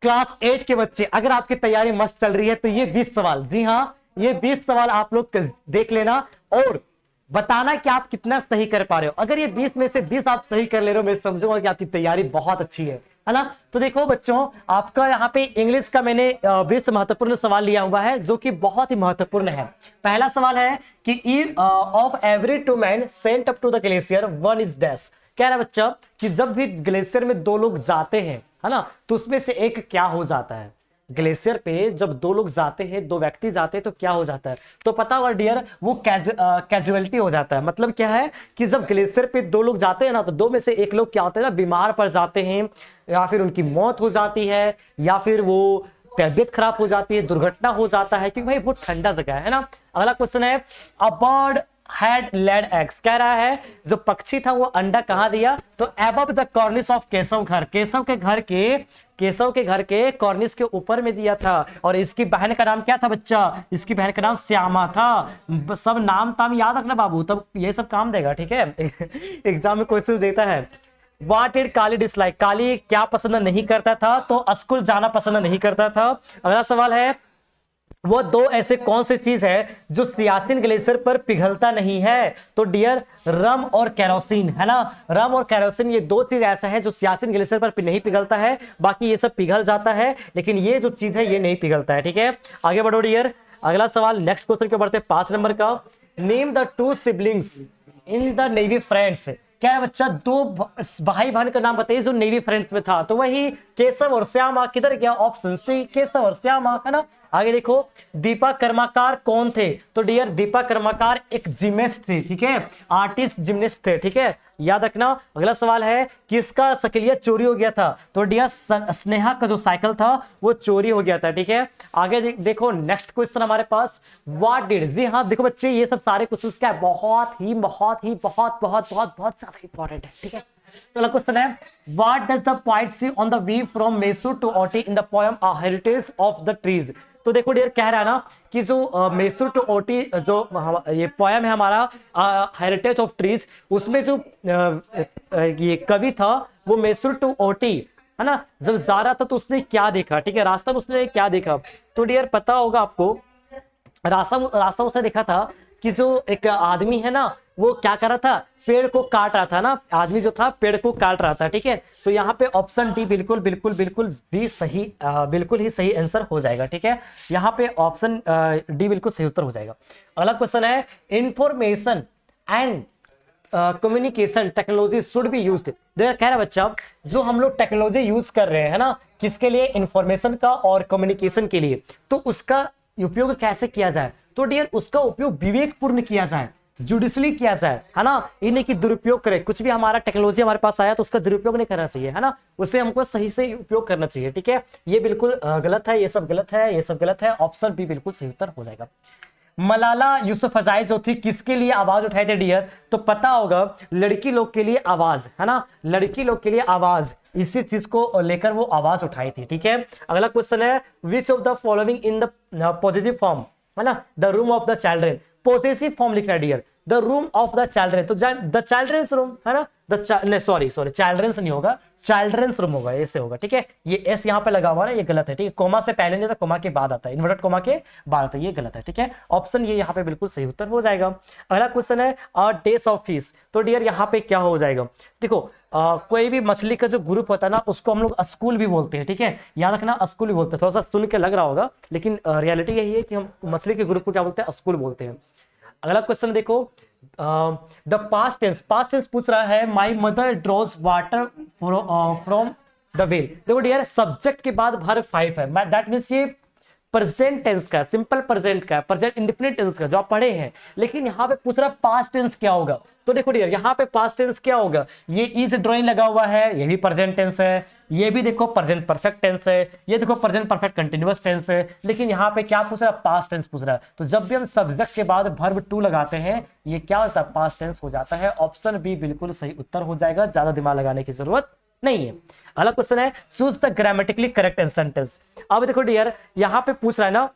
Class 8 के बच्चे, अगर आपकी तैयारी मस्त चल रही है तो ये 20 सवाल, जी हाँ ये 20 सवाल आप लोग देख लेना और बताना कि आप कितना सही कर पा रहे हो। अगर ये 20 में से 20 आप सही कर ले रहे हो, मैं समझूंगा कि आपकी तैयारी बहुत अच्छी है ना। तो देखो बच्चों, आपका यहाँ पे इंग्लिश का मैंने 20 महत्वपूर्ण सवाल लिया हुआ है जो कि बहुत ही महत्वपूर्ण है। पहला सवाल है कि of every 2 men sent up to the glacier 1 is dash. कह रहा है बच्चा कि जब भी ग्लेशियर में 2 लोग जाते हैं, है ना, तो उसमें से एक क्या हो जाता है। ग्लेशियर पे जब 2 लोग जाते हैं, 2 व्यक्ति जाते हैं, तो क्या हो जाता है, तो पता होगा डियर, वो कैजुअलिटी हो जाता है। मतलब क्या है कि जब ग्लेशियर पे 2 लोग जाते हैं ना, तो 2 में से एक लोग क्या होते हैं ना, बीमार पड़ जाते हैं, या फिर उनकी मौत हो जाती है, या फिर वो तबियत खराब हो जाती है, दुर्घटना हो जाता है, क्योंकि भाई बहुत ठंडा जगह है ना। अगला क्वेश्चन है, a bird had laid eggs. कह रहा है जो पक्षी था वो अंडा कहां दिया, तो अबव द कॉर्निस ऑफ केशव घर, केशव के घर के कॉर्निस के ऊपर में दिया था। और इसकी बहन का नाम क्या था बच्चा, इसकी बहन का नाम श्यामा था। सब नाम ताम याद रखना बाबू, तब ये सब काम देगा, ठीक है। एग्जाम में क्वेश्चन देता है। What did काली डिसलाइक, काली क्या पसंद नहीं करता था, तो स्कूल जाना पसंद नहीं करता था। अगला सवाल है, वो 2 ऐसे कौन सी चीज है जो सियाचिन ग्लेशियर पर पिघलता नहीं है, तो डियर रम और केरोसिन, है ना। रम और केरोसिन ये 2 चीज ऐसा है जो सियाचिन ग्लेशियर पर नहीं पिघलता है, बाकी ये सब पिघल जाता है, लेकिन ये जो चीज है ये नहीं पिघलता है, ठीक है। आगे बढ़ो डियर, अगला सवाल नेक्स्ट क्वेश्चन के बढ़ते 5 नंबर का। Name the 2 siblings in the navy friends. क्या है बच्चा, 2 भाई बहन का नाम बताइए जो नेवी फ्रेंड्स में था, तो वही केशव और श्यामा। किधर गया, ऑप्शन सी केशव और श्यामा, है ना। आगे देखो, दीपा कर्माकार कौन थे, तो डियर दीपा कर्माकार एक जिमनास्ट थे, ठीक है, आर्टिस्ट जिमनास्ट थे, ठीक है, याद रखना। अगला सवाल है, किसका साइकिल चोरी हो गया था, तो डियर स्नेहा का जो साइकिल था वो चोरी हो गया था, ठीक है। आगे देखो नेक्स्ट क्वेश्चन हमारे पास, व्हाट डिड, जी हाँ देखो बच्चे ये सब सारे क्वेश्चन क्या है, बहुत ज्यादा इंपॉर्टेंट है, ठीक है। तो अगला क्वेश्चन है, what does the poet see on the way from Mysore to Ooty in the poem a heritage of the trees. तो देखो डियर कह रहा है ना कि जो मैसूर टू ओटी जो ये पोएम है हमारा हेरिटेज ऑफ ट्रीज, उसमें जो ये कवि था वो मैसूर टू ओटी, है ना, जब जा रहा था तो उसने क्या देखा, ठीक है, रास्ता में उसने क्या देखा, तो डियर पता होगा आपको, रास्ता उसने देखा था कि जो एक आदमी है ना वो क्या कर रहा था, पेड़ को काट रहा था ना, आदमी जो था पेड़ को काट रहा था, ठीक है। तो यहाँ पे ऑप्शन डी बिल्कुल भी सही, बिल्कुल ही सही आंसर हो जाएगा, ठीक है। यहाँ पे ऑप्शन डी बिल्कुल सही उत्तर हो जाएगा। अगला क्वेश्चन है, information and communication technology should be used. देखा कह रहा बच्चा, जो हम लोग टेक्नोलॉजी यूज कर रहे हैं ना, किसके लिए, इंफॉर्मेशन का और कम्युनिकेशन के लिए, तो उसका उपयोग कैसे किया जाए, तो डियर उसका उपयोग विवेकपूर्ण किया जाए, जुडिशली किया जाए, है ना, ये नहीं कि दुरुपयोग करे। कुछ भी हमारा टेक्नोलॉजी हमारे पास आया तो उसका दुरुपयोग नहीं करना चाहिए, है ना, उसे हमको सही से उपयोग करना चाहिए, ठीक है। ये बिल्कुल गलत है, ये सब गलत है, ये सब गलत है, ऑप्शन बी बिल्कुल सही उत्तर हो जाएगा। मलाला यूसुफजई जो थी किसके लिए आवाज उठाई थी डियर, तो पता होगा लड़की लोग के लिए आवाज, है ना, लड़की लोग के लिए आवाज, इसी चीज को लेकर वो आवाज उठाई थी, ठीक है। अगला क्वेश्चन है, which of the following in the positive form, है ना, the room of the children, possessive form लिखना है dear, the room of the children, तो द चिल्ड्रेन्स रूम, है ना, सॉरी चिल्ड्रेन्स नहीं होगा, चिल्ड्रेन्स रूम होगा, ऐसे होगा, ठीक है। ये एस यहाँ पे लगा हुआ है, ये गलत है, ठीक है, कोमा से पहले नहीं था, कोमा के बाद आता है, इन्वर्टेड कोमा के बाद आता है, ये गलत है, ठीक है। ऑप्शन ये यहाँ पे बिल्कुल सही उत्तर हो जाएगा। अगला क्वेश्चन है, डेज ऑफ फिश, तो डियर यहाँ पे क्या हो जाएगा, देखो कोई भी मछली का जो ग्रुप होता है ना उसको हम लोग स्कूल भी बोलते हैं, ठीक है, याद रखना स्कूल भी बोलते हैं, थोड़ा सा सुन के लग रहा होगा लेकिन रियलिटी यही है कि हम मछली के ग्रुप को क्या बोलते हैं, स्कूल बोलते हैं। अगला क्वेश्चन देखो, द पास्ट टेंस पूछ रहा है, my mother draws water from the well. देखो डियर सब्जेक्ट के बाद वर्ब 5 है, दैट मींस ये प्रेजेंट टेंस का, सिंपल प्रेजेंट का, प्रेजेंट इंडेफिनिट टेंस का जो आप पढ़े हैं, लेकिन यहाँ पे पूछ रहा पास्ट टेंस क्या होगा, तो देखो डियर यहाँ पे पास्ट टेंस क्या होगा, ये इज ड्राइंग लगा हुआ है, ये भी प्रेजेंट टेंस है, ये भी देखो प्रेजेंट परफेक्ट टेंस है, ये देखो प्रेजेंट परफेक्ट कंटिन्यूअस टेंस है, लेकिन यहाँ पे क्या पूछ रहा है, पास्ट टेंस पूछ रहा है। तो जब भी हम सब्जेक्ट के बाद वर्ब टू लगाते हैं ये क्या होता है, पास्ट टेंस हो जाता है। ऑप्शन बी बिल्कुल सही उत्तर हो जाएगा, ज्यादा दिमाग लगाने की जरूरत नहीं है। अगला क्वेश्चन है, choose the grammatically correct sentence. अब देखो डियर यहाँ पे पूछ रहा है ना,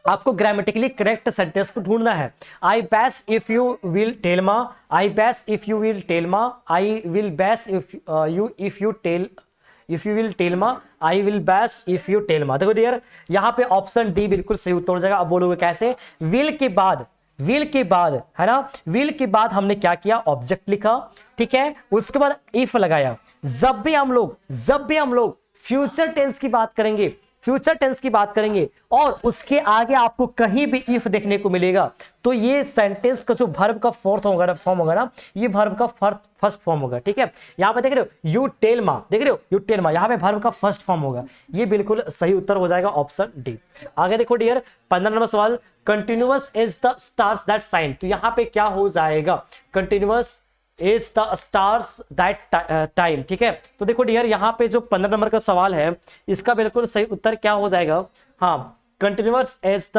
आपको ग्रामेटिकली करेक्ट सेंटेंस को ढूंढना है। I base if you will tell ma, I base if you will tell ma, I will base if you tell if you will tell ma, I will bash if you tell ma. देखो dear यहाँ पे option D बिल्कुल सही उत्तर हो जाएगा। अब बोलोगे कैसे, विल के बाद, विल के बाद है ना, विल के बाद हमने क्या किया, ऑब्जेक्ट लिखा, ठीक है, उसके बाद इफ लगाया। जब भी हम लोग फ्यूचर टेंस की बात करेंगे, फ्यूचर टेंस की बात करेंगे और उसके आगे आपको कहीं भी इफ देखने को मिलेगा, तो ये सेंटेंस का जो वर्ब का फोर्थ फॉर्म होगा ना, ये वर्ब का फर्स्ट फॉर्म होगा, ठीक है। यहां पे देख रहे हो यू टेल मा, देख रहे हो यू टेल मा, यहां पे वर्ब का फर्स्ट फॉर्म होगा। ये बिल्कुल सही उत्तर हो जाएगा ऑप्शन डी। आगे देखो डियर 15 नंबर सवाल, continuous is the stars that sign. तो यहां पे क्या हो जाएगा, continuous is the stars that time, ठीक है। तो देखो डियर यहाँ पे जो 15 नंबर का सवाल है, इसका बिल्कुल सही उत्तर क्या हो जाएगा, हाँ, continuous is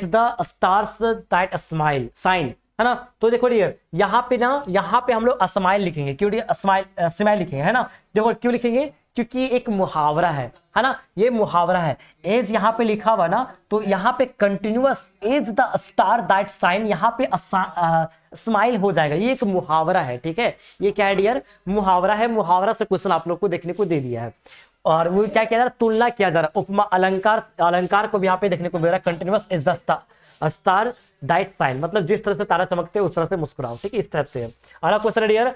the stars that smile sign, है ना। तो देखो डियर यहाँ पे हम लोग स्माइल लिखेंगे, क्यों डियर स्माइल लिखेंगे, है ना। देखो क्यों लिखेंगे, क्योंकि एक मुहावरा है ना, ये मुहावरा है। एज यहाँ पे लिखा हुआ ना, तो यहाँ पे continuous as the star that sign, यहाँ पे स्माइल हो जाएगा। ये एक मुहावरा है, ठीक है। ये क्या है डियर, मुहावरा है। मुहावरा से क्वेश्चन आप लोग को देखने को दे दिया है। और वो क्या किया जा रहा है, तुलना किया जा रहा है, उपमा अलंकार को भी यहाँ पे देखने को मिल रहा है। Continuous is the star that sign, मतलब जिस तरह से तारा चमकते हैं उस तरह से मुस्कुराओ, ठीक है, इस टाइप से है। अगला क्वेश्चन है dear,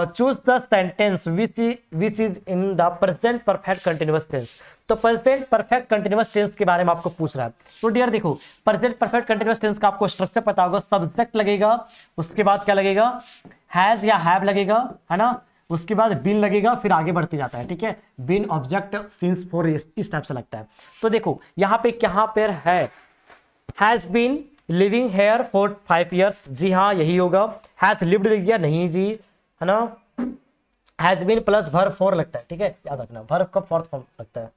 choose the sentence which is in the present perfect continuous tense. तो प्रेजेंट परफेक्ट कंटिन्यूअस टेंस के बारे में आपको पूछ रहा है। तो डियर देखो प्रेजेंट परफेक्ट कंटिन्यूअस टेंस का आपको स्ट्रक्चर पता होगा, सब्जेक्ट लगेगा, उसके बाद क्या लगेगा, हैज या हैव लगेगा, है ना, उसके बाद बिन लगेगा, फिर आगे बढ़ते जाता है, ठीक है। बिन ऑब्जेक्ट सिंस फॉर, इस टाइप से लगता है। तो देखो यहाँ पे कहां पर है, has been living here for 5 years, जी हाँ यही होगा। हैज लिव्ड लिख दिया, नहीं जी, है ना। Has been plus verb for लगता है, ठीक है, याद रखना वर्ब का फोर्थ फॉर्म लगता है।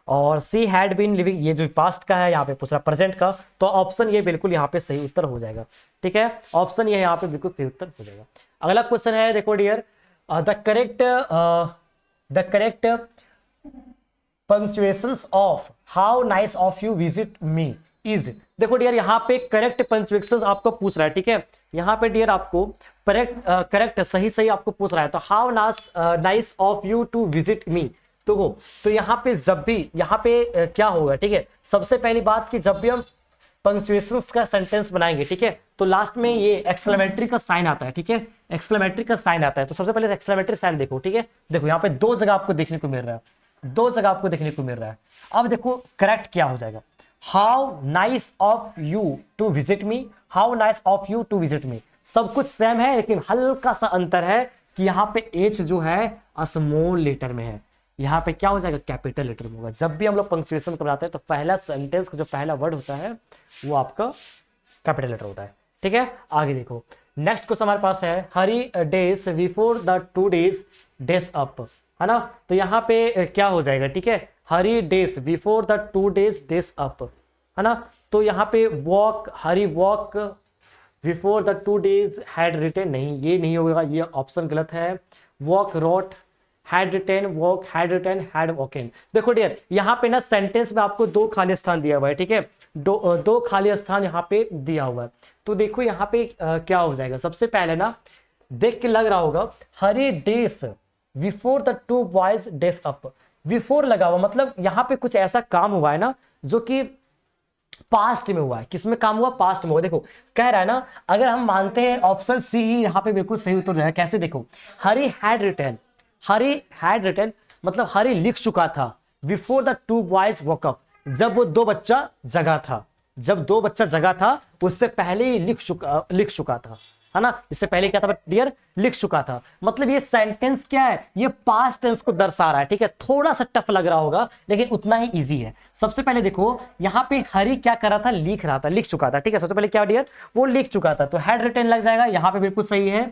और सी हैड बीन लिविंग, ये जो पास्ट का है, यहाँ पे पूछ रहा प्रेजेंट का, तो ऑप्शन ये बिल्कुल यहाँ पे सही उत्तर हो जाएगा, ठीक है। ऑप्शन ये यहाँ पे बिल्कुल सही उत्तर हो जाएगा। अगला क्वेश्चन है, देखो dear the correct punctuations of how nice of you visit me is. देखो डियर यहाँ पे करेक्ट पंक्चुएशंस आपको पूछ रहा है, ठीक है। यहाँ पे डियर आपको करेक्ट सही आपको पूछ रहा है। तो how nice of you to visit me, तो यहाँ पे जब भी यहाँ पे क्या होगा, ठीक है। सबसे पहली बात कि जब भी हम पंक्चुएशंस का सेंटेंस बनाएंगे, ठीक है, तो लास्ट में ये एक्सक्लेमेटरी का साइन आता है, ठीक है, एक्सक्लेमेटरी का साइन आता है। तो सबसे पहले एक्सक्लेमेटरी साइन देखो, ठीक है। देखो यहाँ पे दो जगह आपको देखने को मिल रहा है, अब देखो करेक्ट क्या हो जाएगा, how nice of you to visit me, how nice of you to visit me. सब कुछ सेम है, लेकिन हल्का सा अंतर है कि यहाँ पे एच जो है स्मॉल लेटर में है, यहाँ पे क्या हो जाएगा, कैपिटल लेटर में होगा। जब भी हम लोग पंक्चुएशन बनाते हैं तो पहला सेंटेंस का जो पहला वर्ड होता है वो आपका कैपिटल लेटर होता है, ठीक है। आगे देखो नेक्स्ट क्वेश्चन हमारे पास है, hurry days before the 2 days days up, है ना। तो यहाँ पे क्या हो जाएगा, ठीक है, hurry days before the 2 days days up, है ना। तो यहाँ पे walk, hurry walk before the 2 days had written, नहीं ये नहीं होगा, ये ऑप्शन गलत है। Walk wrote, had written, walk, had written, had walked. देखो डियर यहाँ पे ना सेंटेंस में आपको 2 खाली स्थान दिया हुआ है, ठीक है, दो खाली स्थान यहाँ पे दिया हुआ है। तो देखो यहाँ पे क्या हो जाएगा, सबसे पहले ना देख के लग रहा होगा hurry days before the 2 boys days up, before लगा हुआ मतलब यहाँ पे कुछ ऐसा काम हुआ है ना जो कि पास्ट में हुआ है। किसमें काम हुआ, पास्ट में हुआ। देखो कह रहा है ना, अगर हम मानते हैं ऑप्शन सी ही यहाँ पे बिल्कुल सही उत्तर है। कैसे, देखो हरी हैड रिटन मतलब हरी लिख चुका था before the 2 boys woke up, जब वो 2 बच्चा जगा था, उससे पहले ही लिख चुका था, है ना। इससे पहले क्या था डियर, लिख चुका था। मतलब ये सेंटेंस क्या है, ये पास्ट टेंस को दर्शा रहा है, ठीक है। थोड़ा सा टफ लग रहा होगा लेकिन उतना ही इजी है। सबसे पहले देखो यहाँ पे हरी क्या कर रहा था, लिख चुका था, ठीक है। सबसे पहले क्या डियर, वो लिख चुका था, तो हैड रिटन लग जाएगा, यहाँ पे बिल्कुल सही है।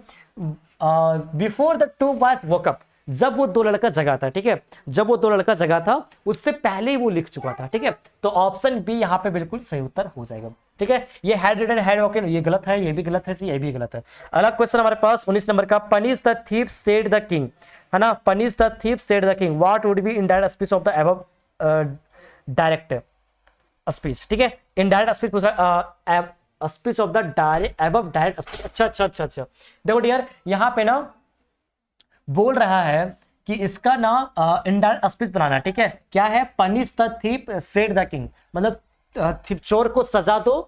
Before the 2 boys woke up, जब वो 2 लड़का जगा था, ठीक है, जब वो 2 लड़का जगा था उससे पहले ही वो लिख चुका था, ठीक है। तो ऑप्शन बी यहाँ पे बिल्कुल सही उत्तर हो जाएगा, ठीक है। ये हैड रिटन, हैड वॉकन, ये गलत है, ये भी गलत है, ये भी गलत है। अगला क्वेश्चन हमारे पास 19 नंबर का, punish the thief said the king, है ना। Punish the thief said the king, what would be indirect speech of the above direct speech, ठीक है। इनडायरेक्ट स्पीच पूछा, speech of the above direct. अच्छा। देखो dear यहाँ पे ना बोल रहा है कि इसका ना इंडायरेक्ट स्पीच बनाना है, ठीक है। क्या है, punish the thief said the king, मतलब चोर को सजा दो।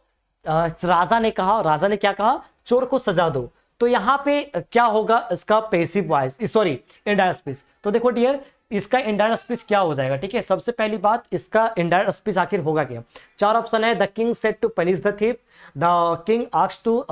राजा ने कहा, राजा ने क्या कहा, चोर को सजा दो। तो यहाँ पे क्या होगा, इसका passive voice, sorry indirect speech. तो देखो डियर, इसका इंडायरेक्ट स्पीच क्या हो जाएगा, ठीक है। सबसे पहली बात, इसका इंडायरेक्ट स्पीच आखिर होगा क्या। चार ऑप्शन है, the king said to punish the thief, the king asked to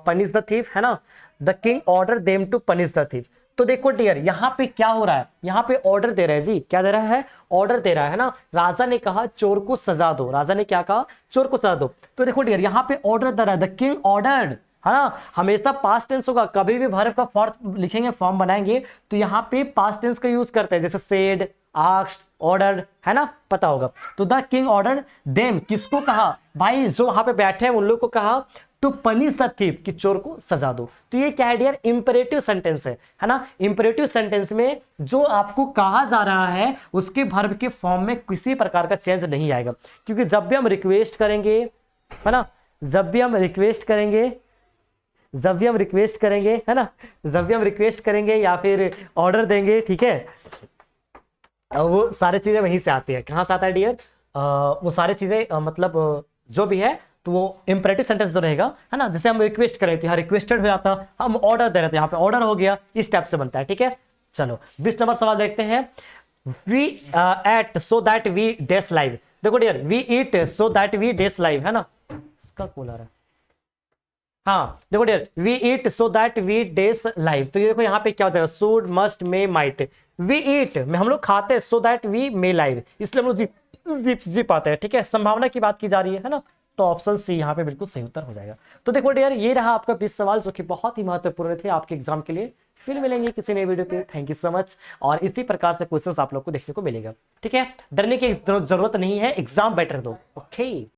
punish the thief, है ना, the king order them to punish the thief. तो देखो डियर, यहाँ पे क्या हो रहा है, यहाँ पे ऑर्डर दे रहा है जी, क्या दे रहा है, ऑर्डर दे रहा है ना। राजा ने कहा चोर को सजा दो, राजा ने क्या कहा, चोर को सजा दो। तो देखो डियर, यहाँ पे ऑर्डर दे रहा है, द किंग ऑर्डर्ड, है ना। हमेशा पास्ट टेंस होगा, कभी भी वर्ब का फॉर्म लिखेंगे, फॉर्म बनाएंगे, तो यहाँ पे पास्ट टेंस का यूज करते हैं, जैसे सेड, आस्क्ड, ऑर्डर्ड, है ना, पता होगा। तो द किंग ऑर्डर्ड देम, किसको कहा भाई, जो वहां पे बैठे हैं उन लोग को कहा, टू पनिश द थीफ, कि चोर को सजा दो। तो ये क्या है डियर, इंपरेटिव सेंटेंस है ना। इंपरेटिव सेंटेंस में जो आपको कहा जा रहा है उसके वर्ब के फॉर्म में किसी प्रकार का चेंज नहीं आएगा, क्योंकि जब भी हम रिक्वेस्ट करेंगे, है ना, जब भी हम रिक्वेस्ट करेंगे, है ना, जब भी हम रिक्वेस्ट करेंगे या फिर ऑर्डर देंगे, ठीक है, वो सारी चीजें वहीं से आती है। कहाँ से आता है डियर, वो सारी चीजें मतलब जो भी है, तो वो इंपरेटिव सेंटेंस जो रहेगा, है ना। जैसे हम रिक्वेस्ट करें तो यहाँ रिक्वेस्टेड हो जाता, हम ऑर्डर दे रहे थे, यहाँ पे ऑर्डर हो गया, इस टाइप से बनता है, ठीक है। चलो 20 नंबर सवाल देखते हैं। We ate so that we डेस लाइव। देखो dear, we eat so that we डेस लाइव, है ना, इसका कॉल आ रहा है। हाँ देखो dear, we eat so that we डेस लाइव। तो ये देखो यहाँ पे क्या हो जाएगा, should, must, may, might. We eat में हम लोग खाते हैं, so that we may live, इसलिए हम लोग जी पाते हैं, ठीक है। संभावना की बात की जा रही है ना। तो ऑप्शन सी यहाँ पे बिल्कुल सही उत्तर हो जाएगा। तो देखो डियर, ये रहा आपका 20 सवाल, जो कि बहुत ही महत्वपूर्ण थे आपके एग्जाम के लिए। फिर मिलेंगे किसी नए वीडियो पे, थैंक यू सो मच। और इसी प्रकार से क्वेश्चंस आप लोग को देखने को मिलेगा, ठीक है। डरने की जरूरत नहीं है, एग्जाम बेटर दो, ओके।